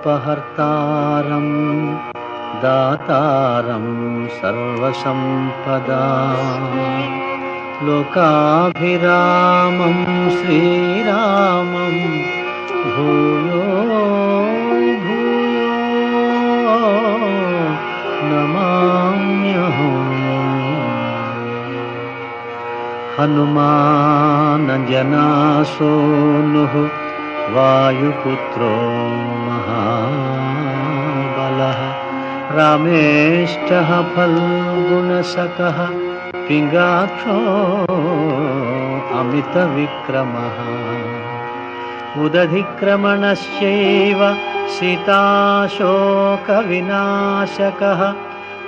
ఆపదామపహర్తారం దాతారం సర్వసంపదా లోకాభిరామం శ్రీరామం భూయో భూయో నమామ్యహం. హనుమానంజనాసూనుః వాయుపుత్రో మహాబలః రామేష్టః ఫల్గుణసఖః పింగాక్షో అమితవిక్రమః ఉదధిక్రమణశ్చైవ సీతాశోకవినాశకః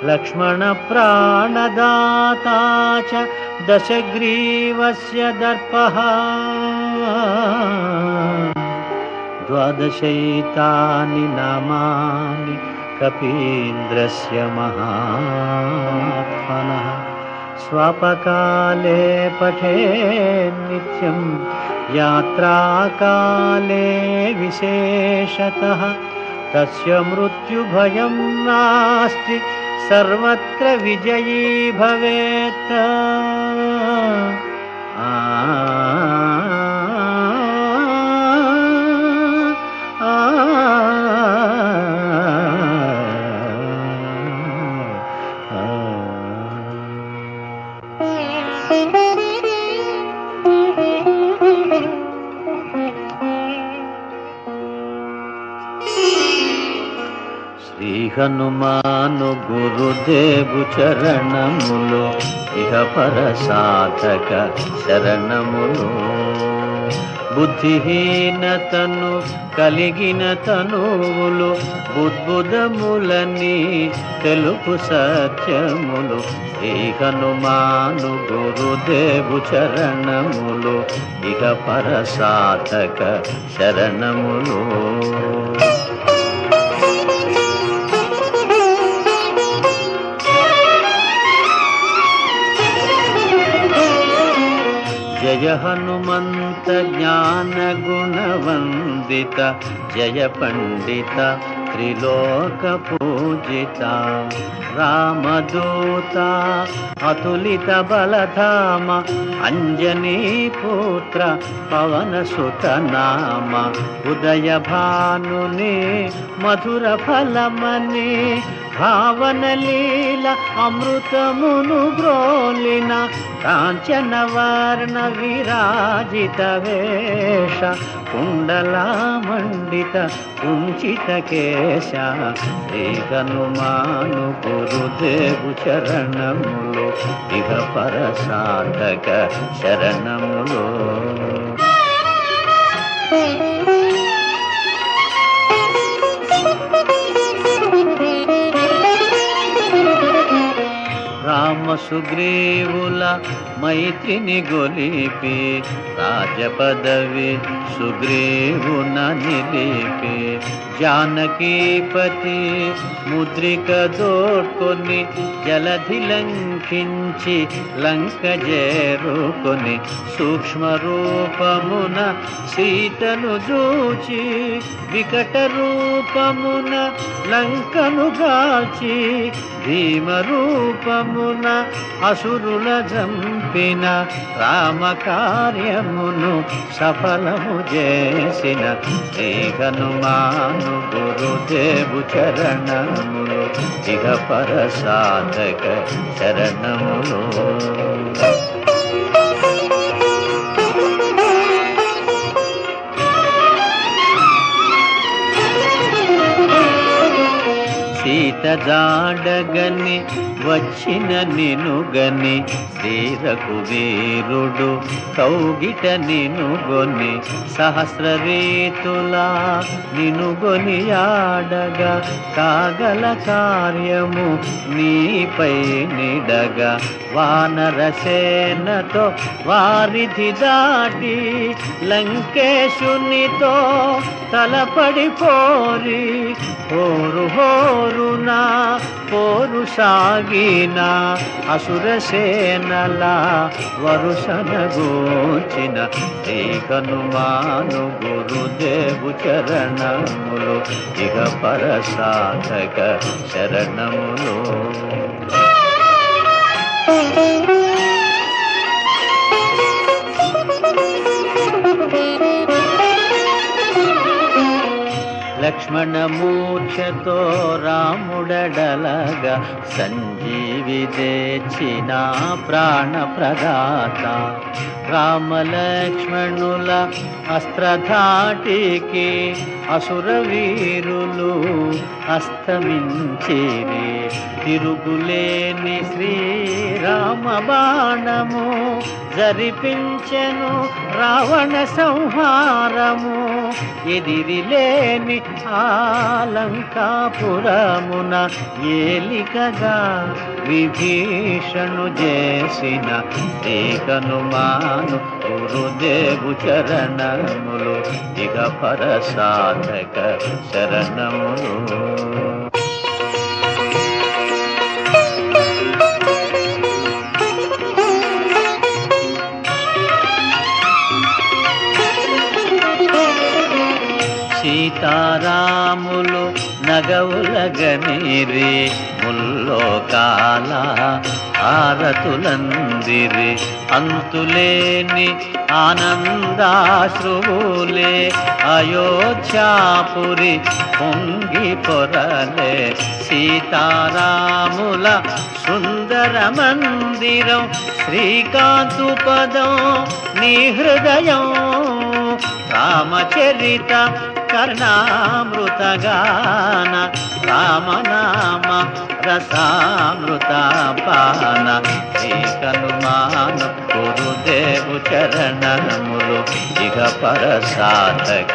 లక్ష్మణప్రాణదాతా చ దశగ్రీవస్య దర్పః ద్వాదశైతాని నామాని కపీంద్రస్య మహాత్మనః స్వపకాలే పఠేన్ నిత్యం యాత్రాకాలే విశేషతః తస్య మృత్యుభయం నాస్తి సర్వత్ర విజయీ భవేత్. శ్రీ హనుమాను గురుదేవు చరణములు ఇహ పర సాధక శరణములు. బుద్ధిహీనతను కలిగిన తనువులు బుద్బుదములని తెలుపు సత్యములు. శ్రీ హనుమాను గురుదేవు చరణములు ఇహ పర సాధక శరణములు. జయ హనుమంత జ్ఞాన గుణవందిత జయ పండిత త్రిలోక పూజిత రామదూత అతులిత బలధామ అంజనీ పుత్ర పవన సుత నామ ఉదయ భానుని మధుర ఫలమని భావన లీల అమృతమును గ్రోలిన కాంచన వర్ణ విరాజిత వేష కుండలామండిత కుంచిత కేశ. శ్రీ హనుమాను గురుదేవు చరణములు ఇహ పర సాధక శరణములు. రామ సుగ్రీవుల మైత్రిని గొలిపి రాజపదవి సుగ్రీవున నిలిపి జానకీపతి ముద్రిక దోడ్కొని జలధి లంఘించి లంక చేరుకొని సూక్ష్మ రూపమున సీతను చూచి వికట రూపమున లంకను గాల్చి భీమ రూపమున అసురుల జంపిన రామ కార్యమును సఫలము చేసిన శ్రీ హనుమాను గురుదేవు చరణములు ఇహ పర సాధక శరణములు. సీత జాడగని వచ్చిన నినుగని శ్రీరకు వీరుడు కౌగిట నినుగొని సహస్ర రీతులా నినుగొని ఆడగా కాగల కార్యము నీపై నిడగా వానరసేనతో వారిధి దాటి లంకేశునితో తలపడిపోరి హోరు హోరునా పోరు సాగిన అసురసేనల వరుసనగూర్చిన శ్రీ హనుమాను గురుదేవు చరణములు ఇక పరసాధక శరణములు. లక్ష్మణమూర్ఛతో రాముడడలగా సంజీవి తెచ్చిన ప్రాణప్రదాత రామలక్ష్మణుల అస్త్రధాటికి అసురవీరులు అస్తమించిరి. తిరుగులేని శ్రీరామ బాణము జరిపించెను రావణ సంహారము. ఎదిరిలేని ఆలంకాపురమున ఏలికగా విభీషణు చేసిన శ్రీ హనుమాను గురుదేవు చరణములు ఇక పరసాధక శరణములు. సీతారాములు నగవులగనిరి ముల్లోకాల ఆరతులందిరి. అంతులేని ఆనందాశ్రువులే అయోధ్యాపురి పొంగి పొరలే. సీతారాముల సుందర మందిరం శ్రీకాంతు పదం నీ హృదయం. రామచరిత కర్ణామృతగాన రామనామ రసామృత పాన. శ్రీ హనుమాను గురుదేవు చరణములు ఇక పరసాధక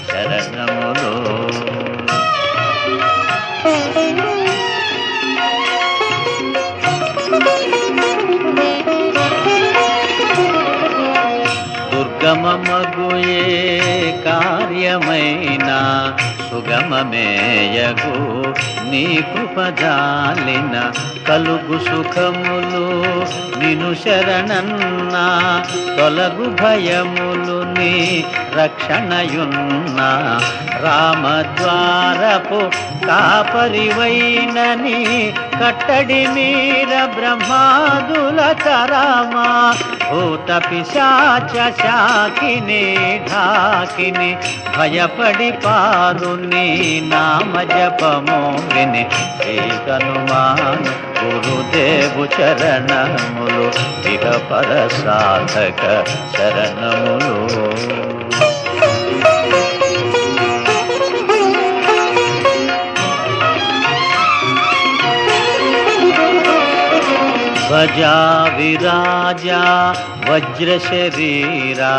శరణములు. దుర్గమమగుయే కార్యమైన సుగమమేయగు నీ కృపజాలిన కలుగు సుఖములు నిను శరణన్నా. తొలగు భయములు నీ రక్షణయున్న రామద్వారపు కాపరివైనని కట్టడి మీర బ్రహ్మాదుల తరమా. భూత పిశాచ శాకిని ఢాకిని భయపడి పారు నీ నామ జపము విని. శ్రీ హనుమాను గురుదేవు చరణములు ఇక పరసాధక శరణములు. ధ్వజా విరాజా వజ్ర శరీరా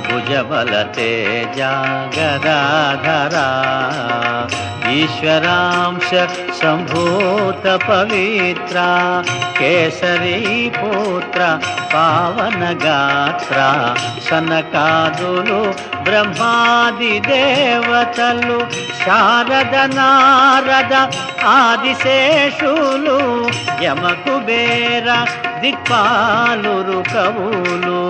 భుజబల తేజ గదాధరా. ఈశ్వరాంశ సంభూత పవిత్ర కేసరీ పుత్ర పావన గాత్ర. సనకాదులు బ్రహ్మాది దేవతలు శారద నారద ఆదిశేషులు యమకుబేర దిక్పాలురు కవులు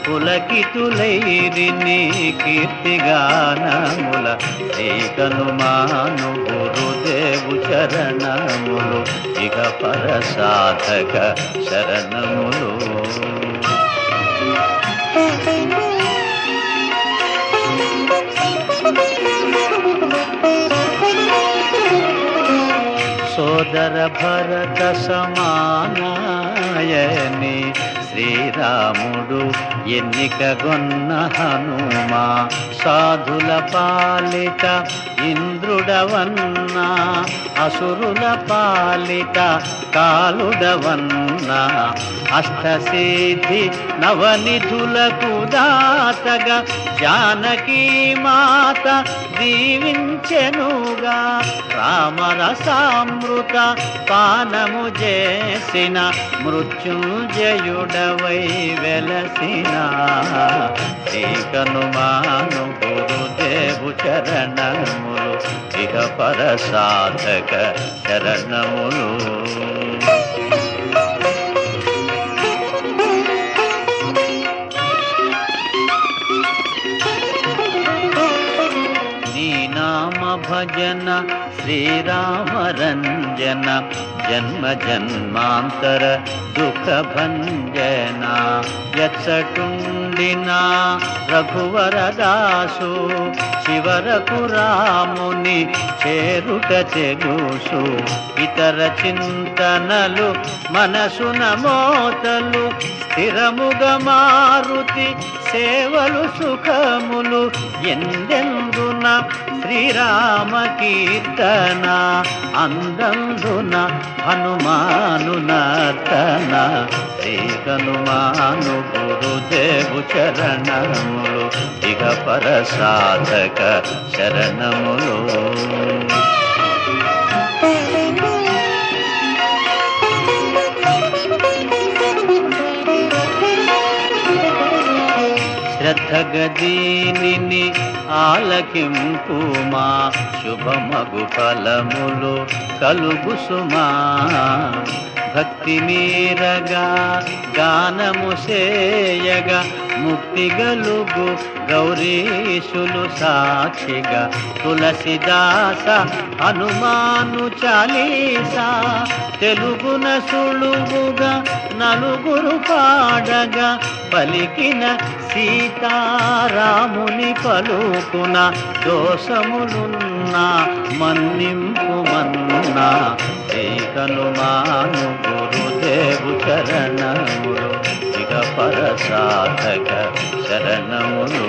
పులకితులైరి నీ కీర్తిగానముల. శ్రీ హనుమాను గురుదేవు చరణములు ఇక పరసాధక శరణములు. సోదర భరత సమానాయని శ్రీరాముడు ఎన్నికగొన్న హనుమా. సాధుల పాలిట ఇంద్రుడవన్నా అసురుల పాలిట కాలుడవన్నా. కరుణ అష్టసిద్ధి నవనిధులకు దాతగా జానకీ మాత దీవించెనుగా. రామరసామృత పానము చేసిన మృత్యుంజయుడవై వెలసిన శ్రీకనుమాను గురుదేవు చరణములు ఇహ పరసాధక శరణములు. భజన శ్రీరామరంజన జన్మ జన్మాంతర దుఃఖ భంజన. ఎచ్చటుండినా రఘువరదాసు చివరకు రాముని చేరుట చెగుసు. ఇతర చింతనలు మనసున మోతలు స్థిరముగా మారుతి సేవలు సుఖములు. ఎందెందున శ్రీరామ కీర్తన అందందున హనుమాను నర్తన. శ్రీ హనుమాను గురుదేవు చరణములు ఇక పరసాధక శరణములు. శ్రద్ధగదీనిని ఆలకింపుమా శుభమగు ఫలములు కలుగు సుమా. భక్తి మీరగా గానము సేయగా ముక్తి గలుగు గౌరీశులు సాక్షిగా. తులసిదాస హనుమాను చాలీసా తెలుగున సులువుగా నలుగురు పాడగా. పలికిన సీతారాముని పలుకున దోషములున్నా మన్నింపుమన్నా. శ్రీ హనుమాను గురుదేవు చరణములు ఇక పరసాధక శరణములు.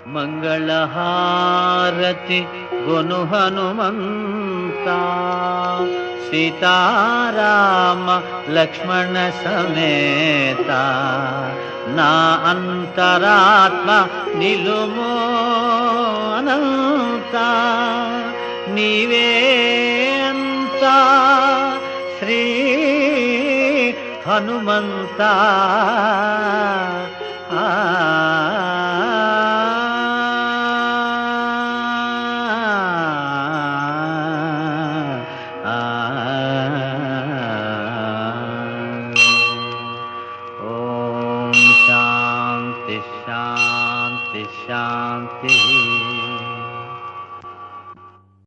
మంగళహారతి గొను హనుమంతా సీతారామ లక్ష్మణ సమేత. నా అంతరాత్మ నిలుమో అనంత నీవే అంతా శ్రీ హనుమంత. शांति शांति शांति।